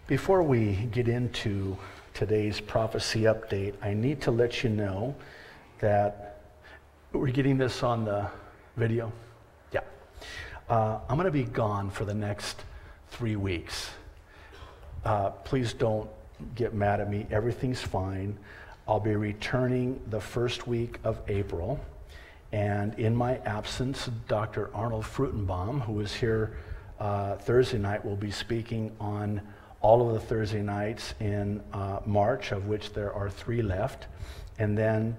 Before we get into today's prophecy update, I need to let you know that we're getting this on the video. Yeah. I'm going to be gone for the next 3 weeks. Please don't get mad at me. Everything's fine. I'll be returning the first week of April. And in my absence, Dr. Arnold Frutenbaum, who is here Thursday night, will be speaking on all of the Thursday nights in March, of which there are 3 left. And then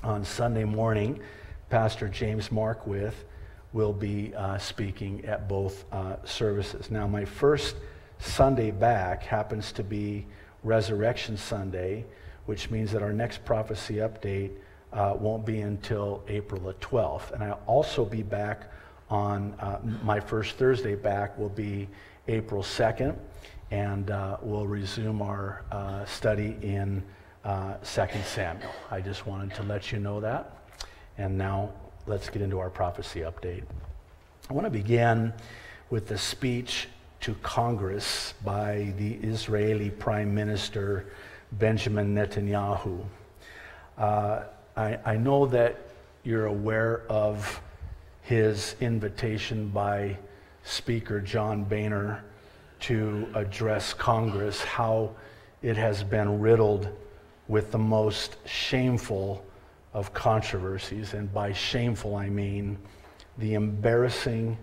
on Sunday morning, Pastor James Markwith will be speaking at both services. Now, my first Sunday back happens to be Resurrection Sunday, which means that our next prophecy update won't be until April the 12th. And I'll also be back on my first Thursday back will be April 2nd. And we'll resume our study in 2 Samuel. I just wanted to let you know that. And now let's get into our prophecy update. I want to begin with the speech to Congress by the Israeli Prime Minister Benjamin Netanyahu. I know that you're aware of his invitation by Speaker John Boehner to address Congress, how it has been riddled with the most shameful of controversies. And by shameful, I mean the embarrassing,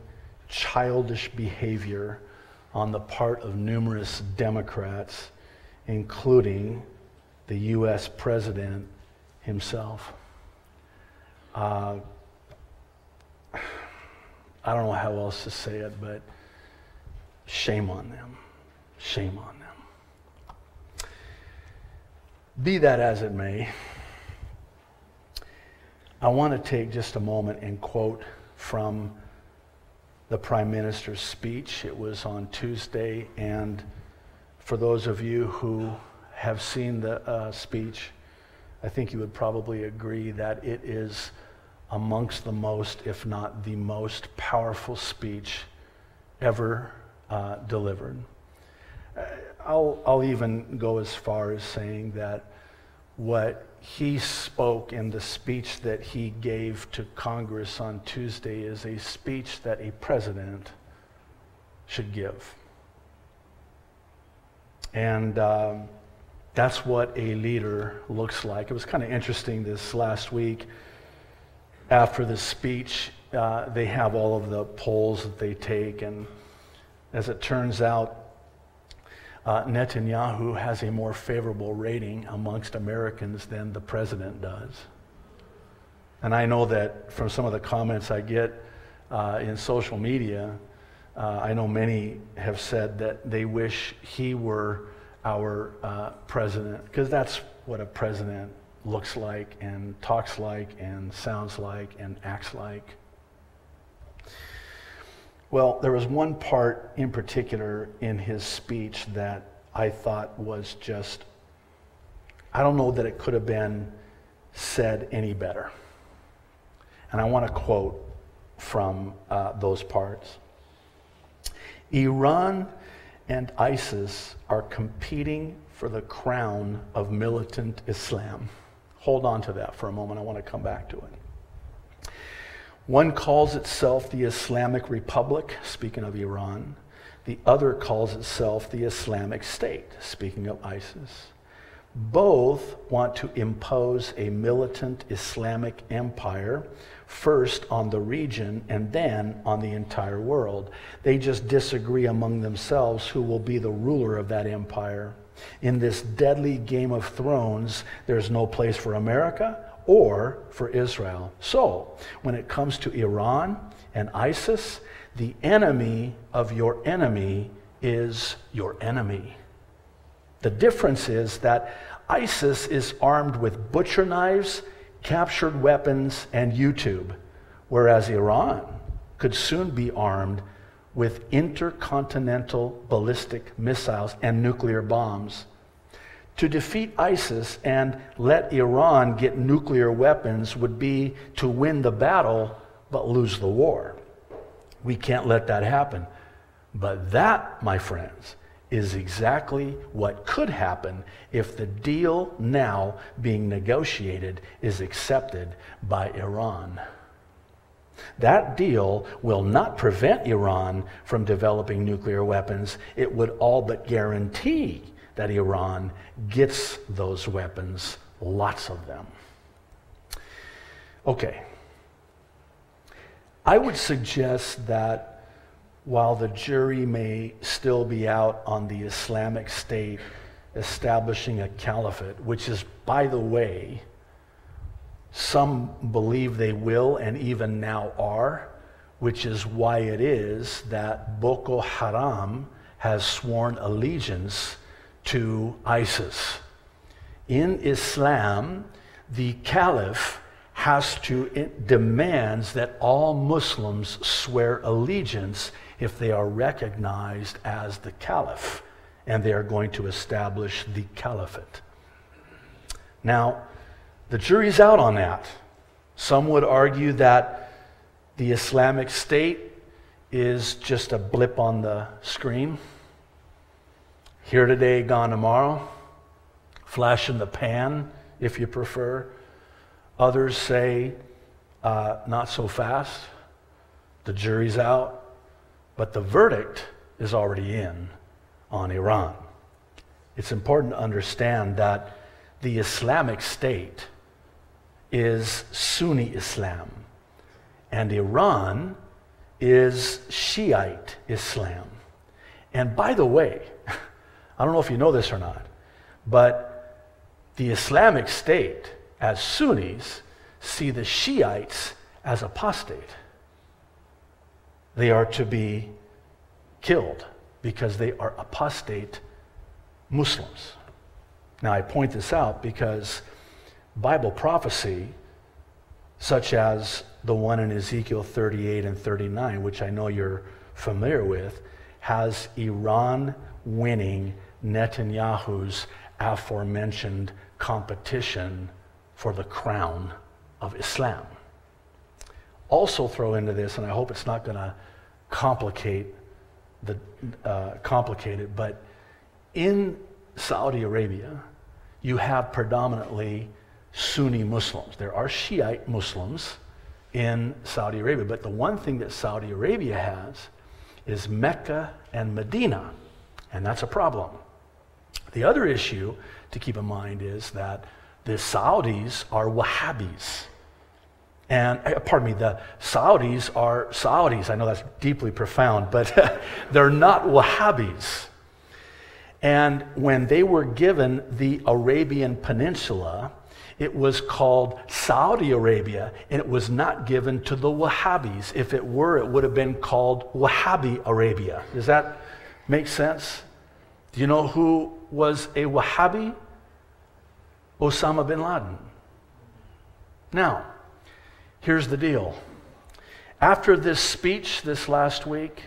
childish behavior on the part of numerous Democrats, including the U.S. President himself. I don't know how else to say it, but shame on them. Shame on them. Be that as it may, I want to take just a moment and quote from the Prime Minister's speech. It was on Tuesday, and for those of you who have seen the speech, I think you would probably agree that it is amongst the most, if not the most powerful speech ever delivered. I'll even go as far as saying that what he spoke in the speech that he gave to Congress on Tuesday is a speech that a president should give. And that's what a leader looks like. It was kind of interesting this last week. After the speech, they have all of the polls that they take, and as it turns out, Netanyahu has a more favorable rating amongst Americans than the president does. And I know that from some of the comments I get in social media, I know many have said that they wish he were our president, because that's what a president looks like and talks like and sounds like and acts like. Well, there was one part in particular in his speech that I thought was just, I don't know that it could have been said any better. And I want to quote from those parts. Iran and ISIS are competing for the crown of militant Islam. Hold on to that for a moment. I want to come back to it. One calls itself the Islamic Republic, speaking of Iran. The other calls itself the Islamic State, speaking of ISIS. Both want to impose a militant Islamic empire, first on the region and then on the entire world. They just disagree among themselves who will be the ruler of that empire. In this deadly Game of Thrones, there's no place for America or for Israel. So, when it comes to Iran and ISIS, the enemy of your enemy is your enemy. The difference is that ISIS is armed with butcher knives, captured weapons, and YouTube, whereas Iran could soon be armed with intercontinental ballistic missiles and nuclear bombs. To defeat ISIS and let Iran get nuclear weapons would be to win the battle but lose the war. We can't let that happen. But that, my friends, is exactly what could happen if the deal now being negotiated is accepted by Iran. That deal will not prevent Iran from developing nuclear weapons. It would all but guarantee that Iran gets those weapons, lots of them. Okay. I would suggest that while the jury may still be out on the Islamic State establishing a caliphate, which is, by the way, some believe they will and even now are, which is why it is that Boko Haram has sworn allegiance to ISIS. In Islam, the caliph demands that all Muslims swear allegiance if they are recognized as the caliph, and they are going to establish the caliphate. Now, the jury's out on that. Some would argue that the Islamic State is just a blip on the screen. Here today, gone tomorrow. Flash in the pan, if you prefer. Others say, not so fast. The jury's out. But the verdict is already in on Iran. It's important to understand that the Islamic State is Sunni Islam, and Iran is Shiite Islam. And by the way, I don't know if you know this or not, but the Islamic State, as Sunnis, see the Shiites as apostate. They are to be killed because they are apostate Muslims. Now, I point this out because Bible prophecy, such as the one in Ezekiel 38 and 39, which I know you're familiar with, has Iran winning Netanyahu's aforementioned competition for the crown of Islam. Also throw into this, and I hope it's not going to complicate it, but in Saudi Arabia, you have predominantly Sunni Muslims. There are Shiite Muslims in Saudi Arabia, but the one thing that Saudi Arabia has is Mecca and Medina, and that's a problem. The other issue to keep in mind is that the Saudis are Wahhabis. And, the Saudis are Saudis. I know that's deeply profound, but they're not Wahhabis. And when they were given the Arabian Peninsula, it was called Saudi Arabia, and it was not given to the Wahhabis. If it were, it would have been called Wahhabi Arabia. Does that make sense? Do you know who was a Wahhabi? Osama bin Laden. Now, here's the deal. After this speech this last week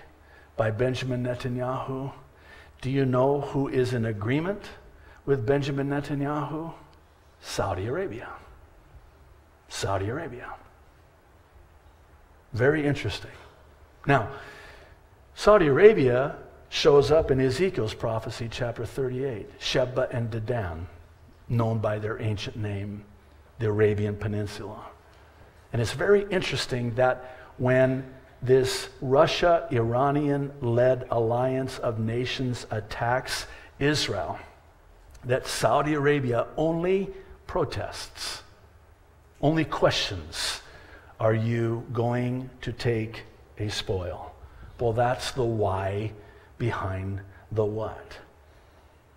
by Benjamin Netanyahu, do you know who is in agreement with Benjamin Netanyahu? Saudi Arabia. Saudi Arabia. Very interesting. Now, Saudi Arabia shows up in Ezekiel's prophecy, chapter 38, Sheba and Dedan, known by their ancient name, the Arabian Peninsula. And it's very interesting that when this Russia-Iranian-led alliance of nations attacks Israel, that Saudi Arabia only protests, only questions, are you going to take a spoil? Well, that's the why behind the what.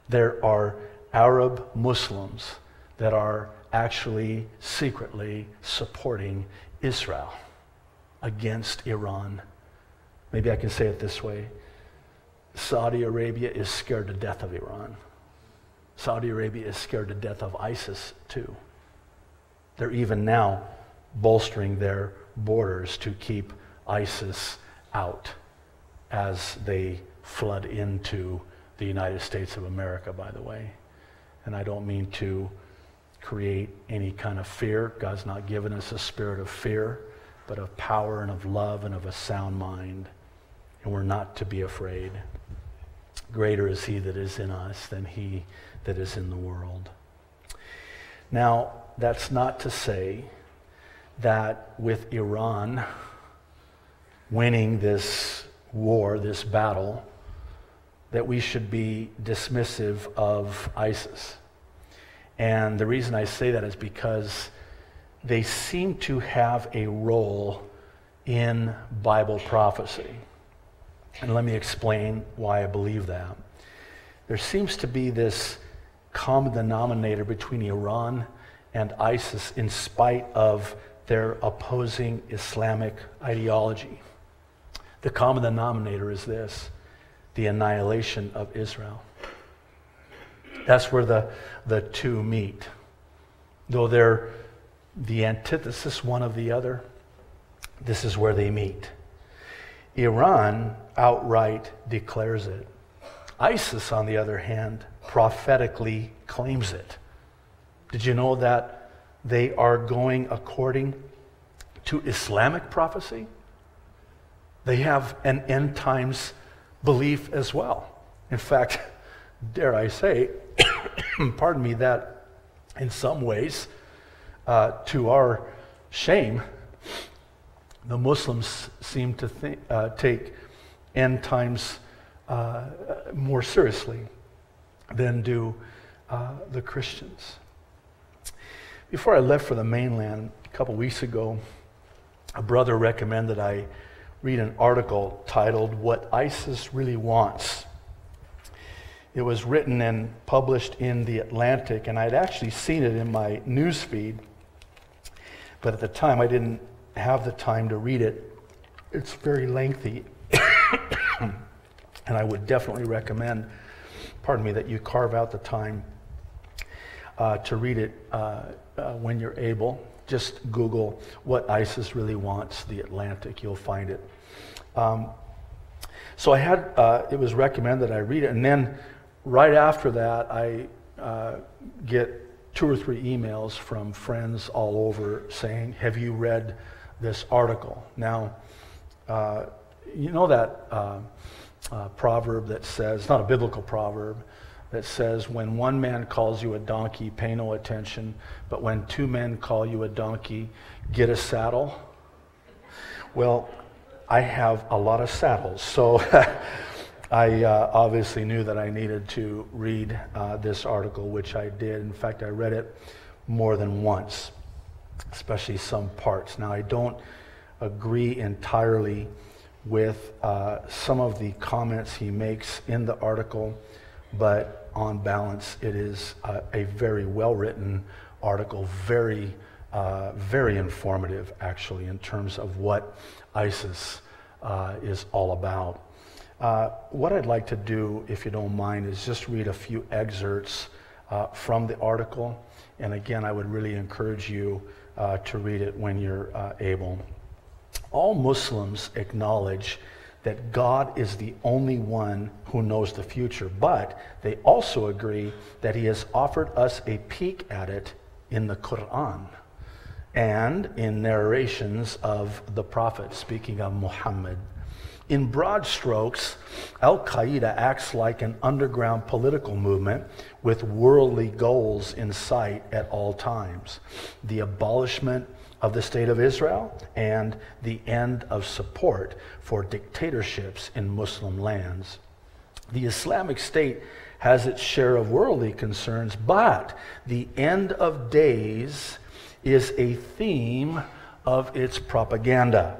There are Arab Muslims that are actually secretly supporting Israel against Iran. Maybe I can say it this way. Saudi Arabia is scared to death of Iran. Saudi Arabia is scared to death of ISIS too. They're even now bolstering their borders to keep ISIS out as they flood into the United States of America, by the way. And I don't mean to create any kind of fear. God's not given us a spirit of fear, but of power and of love and of a sound mind. And we're not to be afraid. greater is he that is in us than he that is in the world. Now, that's not to say that with Iran winning this war, this battle, that we should be dismissive of ISIS. And the reason I say that is because they seem to have a role in Bible prophecy. And let me explain why I believe that. There seems to be this common denominator between Iran and ISIS in spite of their opposing Islamic ideology. The common denominator is this: the annihilation of Israel. That's where the two meet. Though they're the antithesis one of the other, this is where they meet. Iran outright declares it. ISIS, on the other hand, prophetically claims it. Did you know that they are going according to Islamic prophecy? They have an end times belief as well. In fact, dare I say, pardon me, that in some ways, to our shame, the Muslims seem to take end times more seriously than do the Christians. Before I left for the mainland a couple weeks ago, a brother recommended I read an article titled "What ISIS Really Wants." It was written and published in The Atlantic, and I'd actually seen it in my news feed, but at the time I didn't have the time to read it. It's very lengthy, and I would definitely recommend, that you carve out the time to read it when you're able. Just Google "What ISIS Really Wants," The Atlantic, you'll find it. So I had, it was recommended I read it, and then right after that I get 2 or 3 emails from friends all over saying, "Have you read this article?" Now, you know that proverb that says, not a biblical proverb, that says, when one man calls you a donkey, pay no attention, but when 2 men call you a donkey, get a saddle? Well, I have a lot of saddles, so I obviously knew that I needed to read this article, which I did. In fact, I read it more than once, especially some parts. Now, I don't agree entirely with some of the comments he makes in the article, but on balance, it is a very well-written article, very informative, actually, in terms of what ISIS is all about. What I'd like to do, if you don't mind, is just read a few excerpts from the article. And again, I would really encourage you to read it when you're able. All Muslims acknowledge that God is the only one who knows the future, but they also agree that he has offered us a peek at it in the Quran and in narrations of the Prophet, speaking of Muhammad. In broad strokes, Al-Qaeda acts like an underground political movement with worldly goals in sight at all times: the abolishment of the State of Israel and the end of support for dictatorships in Muslim lands. The Islamic State has its share of worldly concerns, but the end of days is a theme of its propaganda.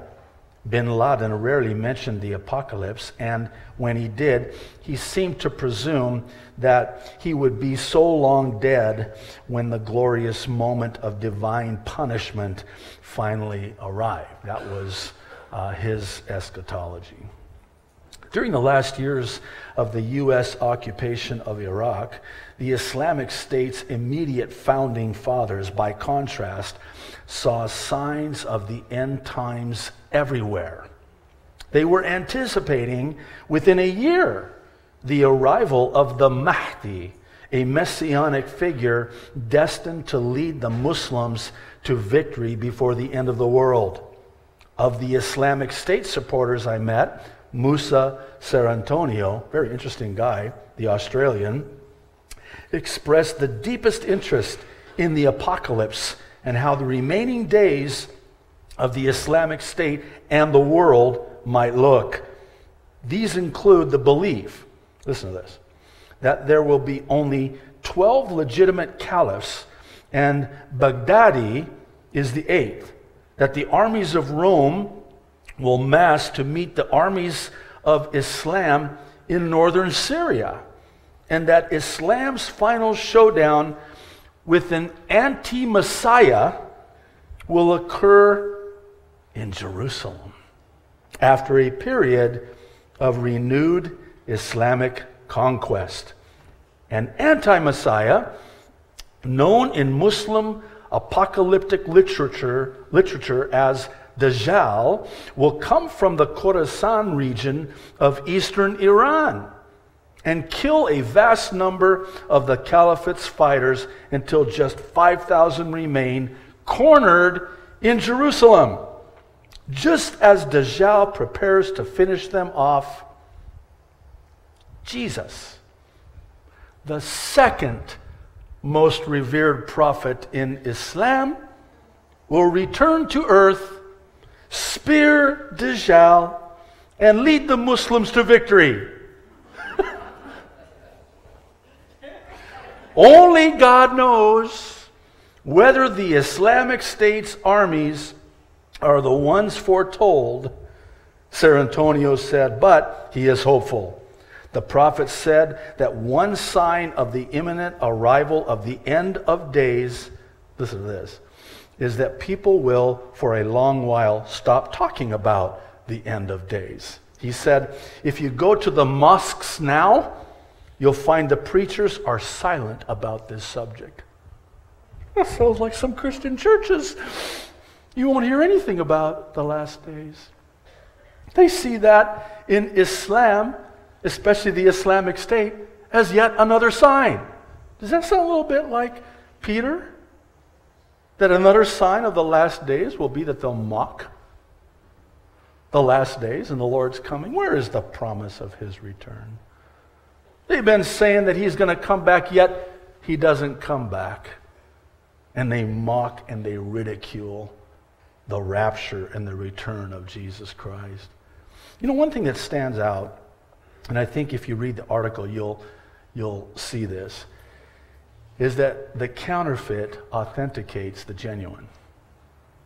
Bin Laden rarely mentioned the apocalypse, and when he did, he seemed to presume that he would be so long dead when the glorious moment of divine punishment finally arrived. That was his eschatology. During the last years of the U.S. occupation of Iraq, the Islamic State's immediate founding fathers, by contrast, saw signs of the end times everywhere. They were anticipating within a year the arrival of the Mahdi, a messianic figure destined to lead the Muslims to victory before the end of the world. Of the Islamic State supporters I met, Musa Sarantonio, very interesting guy, the Australian, expressed the deepest interest in the apocalypse and how the remaining days of the Islamic State and the world might look. These include the belief, listen to this, that there will be only 12 legitimate caliphs and Baghdadi is the 8th, that the armies of Rome will mass to meet the armies of Islam in northern Syria, and that Islam's final showdown with an anti-Messiah will occur in Jerusalem after a period of renewed Islamic conquest. An anti-Messiah, known in Muslim apocalyptic literature as Dajjal, will come from the Khorasan region of eastern Iran and kill a vast number of the caliphate's fighters until just 5,000 remain cornered in Jerusalem. Just as Dajjal prepares to finish them off, Jesus, the second most revered prophet in Islam, will return to earth, spear Dajjal, and lead the Muslims to victory. Only God knows whether the Islamic State's armies are the ones foretold, Sarantonio said, but he is hopeful. The prophet said that one sign of the imminent arrival of the end of days, listen to this, is that people will, for a long while, stop talking about the end of days. He said, if you go to the mosques now, you'll find the preachers are silent about this subject. That sounds like some Christian churches. You won't hear anything about the last days. They see that in Islam, especially the Islamic State, as yet another sign. Does that sound a little bit like Peter? That another sign of the last days will be that they'll mock the last days and the Lord's coming. Where is the promise of his return? They've been saying that he's going to come back, yet he doesn't come back. And they mock and they ridicule the rapture and the return of Jesus Christ. You know, one thing that stands out, and I think if you read the article you'll see this, is that the counterfeit authenticates the genuine.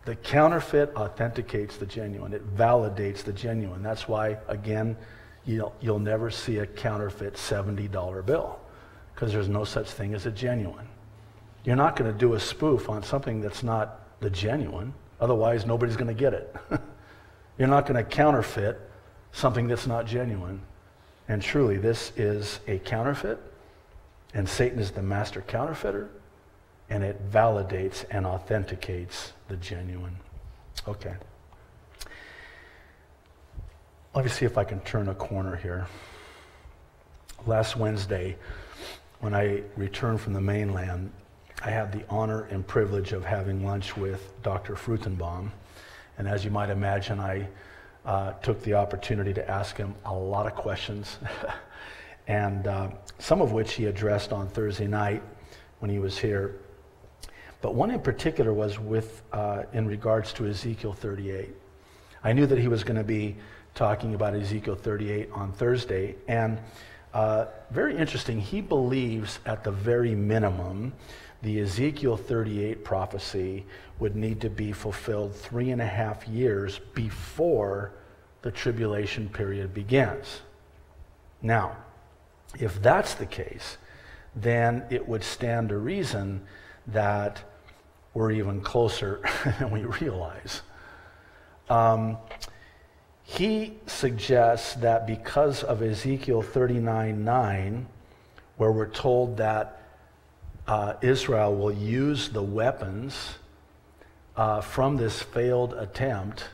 The counterfeit authenticates the genuine. It validates the genuine. That's why, again, you'll never see a counterfeit $70 bill, because there's no such thing as a genuine. You're not going to do a spoof on something that's not the genuine. Otherwise, nobody's going to get it. You're not going to counterfeit something that's not genuine. And truly, this is a counterfeit, and Satan is the master counterfeiter, and it validates and authenticates the genuine. Okay. Let me see if I can turn a corner here. Last Wednesday, when I returned from the mainland, I had the honor and privilege of having lunch with Dr. Frutenbaum. And as you might imagine, I took the opportunity to ask him a lot of questions, and some of which he addressed on Thursday night when he was here. But one in particular was in regards to Ezekiel 38. I knew that he was going to be talking about Ezekiel 38 on Thursday, and very interesting, he believes at the very minimum the Ezekiel 38 prophecy would need to be fulfilled 3.5 years before the tribulation period begins. Now, if that's the case, then it would stand to reason that we're even closer than we realize. He suggests that because of Ezekiel 39:9, where we're told that Israel will use the weapons from this failed attempt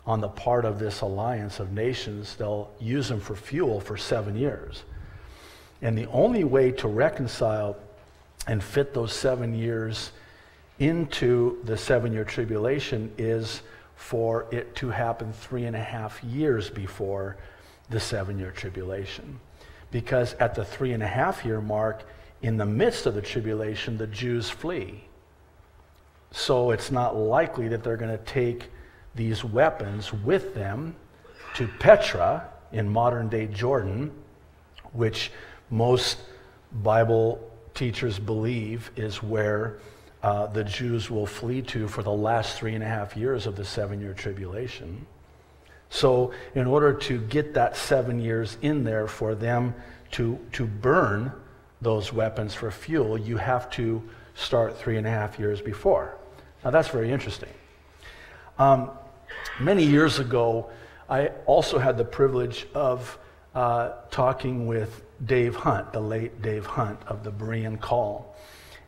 on the part of this alliance of nations, they'll use them for fuel for 7 years. And the only way to reconcile and fit those 7 years into the 7-year tribulation is for it to happen 3.5 years before the 7-year tribulation. Because at the 3.5-year mark, in the midst of the tribulation, the Jews flee. So it's not likely that they're going to take these weapons with them to Petra in modern-day Jordan, which most Bible teachers believe is where the Jews will flee to for the last 3.5 years of the 7-year tribulation. So in order to get that 7 years in there for them to burn those weapons for fuel, you have to start 3.5 years before. Now that's very interesting. Many years ago, I also had the privilege of talking with Dave Hunt, the late Dave Hunt of the Berean Call.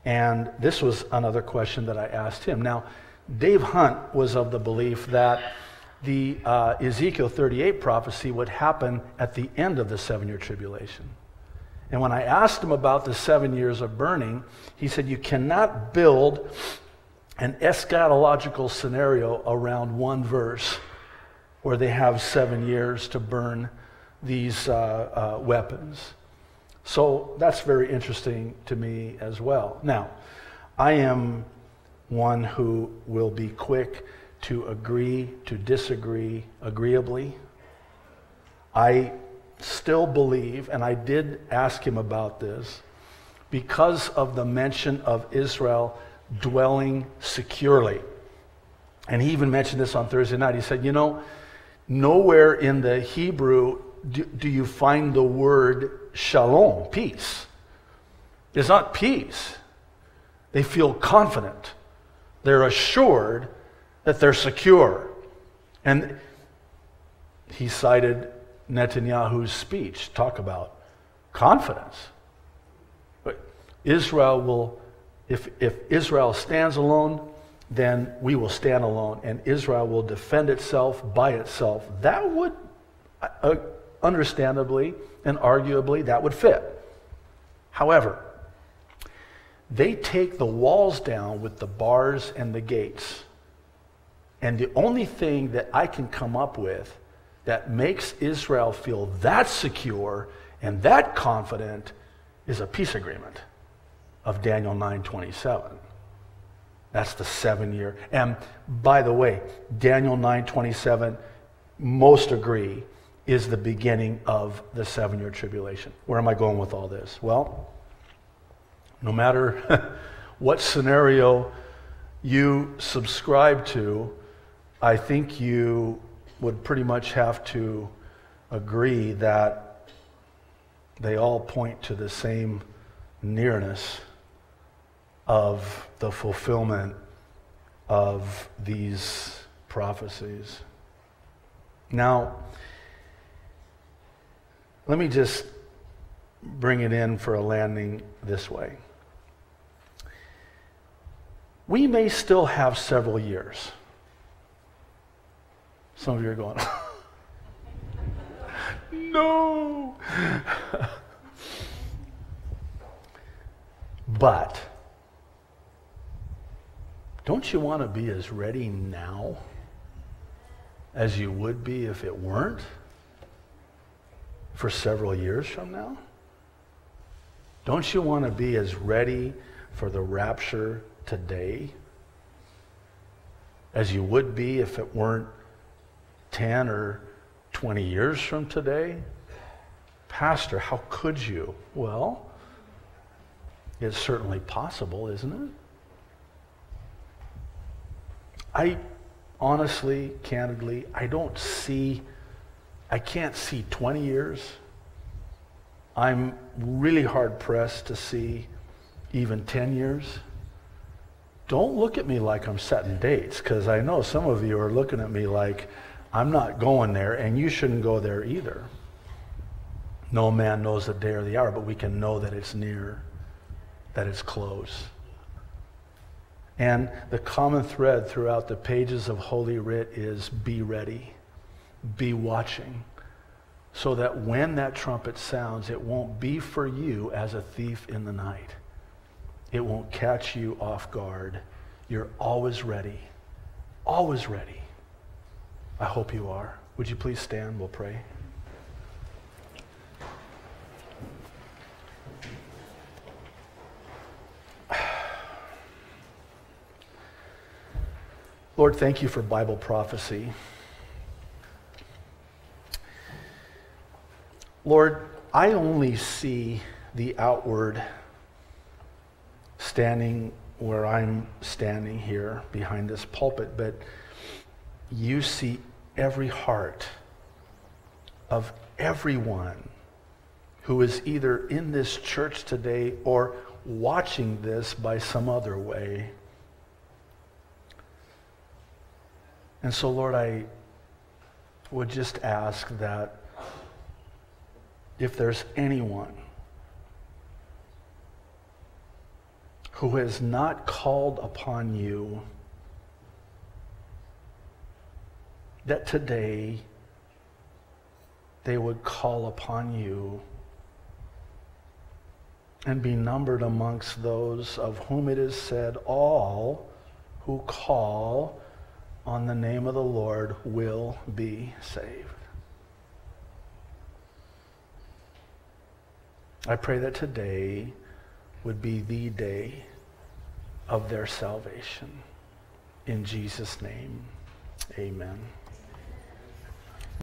And this was another question that I asked him. Now, Dave Hunt was of the belief that the Ezekiel 38 prophecy would happen at the end of the 7-year tribulation. And when I asked him about the 7 years of burning, he said you cannot build an eschatological scenario around one verse where they have 7 years to burn these weapons. So that's very interesting to me as well. Now, I am one who will be quick to agree, to disagree agreeably. I still believe, and I did ask him about this, because of the mention of Israel dwelling securely. And he even mentioned this on Thursday night. He said, nowhere in the Hebrew do you find the word shalom, peace. It's not peace. They feel confident. They're assured that they're secure. And he cited Netanyahu's speech, talk about confidence. But Israel will, if Israel stands alone, then we will stand alone, and Israel will defend itself by itself. That would, understandably and arguably, that would fit. However, they take the walls down with the bars and the gates. And the only thing that I can come up with that makes Israel feel that secure and that confident is a peace agreement of Daniel 9:27. That's the 7-year. And by the way, Daniel 9:27, most agree, is the beginning of the 7-year tribulation. Where am I going with all this? Well, no matter what scenario you subscribe to, I think you would pretty much have to agree that they all point to the same nearness of the fulfillment of these prophecies. Now, let me just bring it in for a landing this way. We may still have several years. Some of you are going, no. But don't you want to be as ready now as you would be if it weren't for several years from now? Don't you want to be as ready for the rapture today as you would be if it weren't 10 or 20 years from today? Pastor, how could you? Well, it's certainly possible, isn't it? I honestly, candidly, I can't see 20 years. I'm really hard pressed to see even 10 years. Don't look at me like I'm setting dates, because I know some of you are looking at me like I'm not going there, and you shouldn't go there either. No man knows the day or the hour, but we can know that it's near, that it's close. And the common thread throughout the pages of Holy Writ is be ready, be watching, so that when that trumpet sounds, it won't be for you as a thief in the night. It won't catch you off guard. You're always ready, always ready. I hope you are. Would you please stand? We'll pray. Lord, thank you for Bible prophecy. Lord, I only see the outward standing where I'm standing here behind this pulpit, but you see every heart of everyone who is either in this church today or watching this by some other way. And so, Lord, I would just ask that if there's anyone who has not called upon you, that today they would call upon you and be numbered amongst those of whom it is said, all who call on the name of the Lord will be saved. I pray that today would be the day of their salvation. In Jesus' name, amen.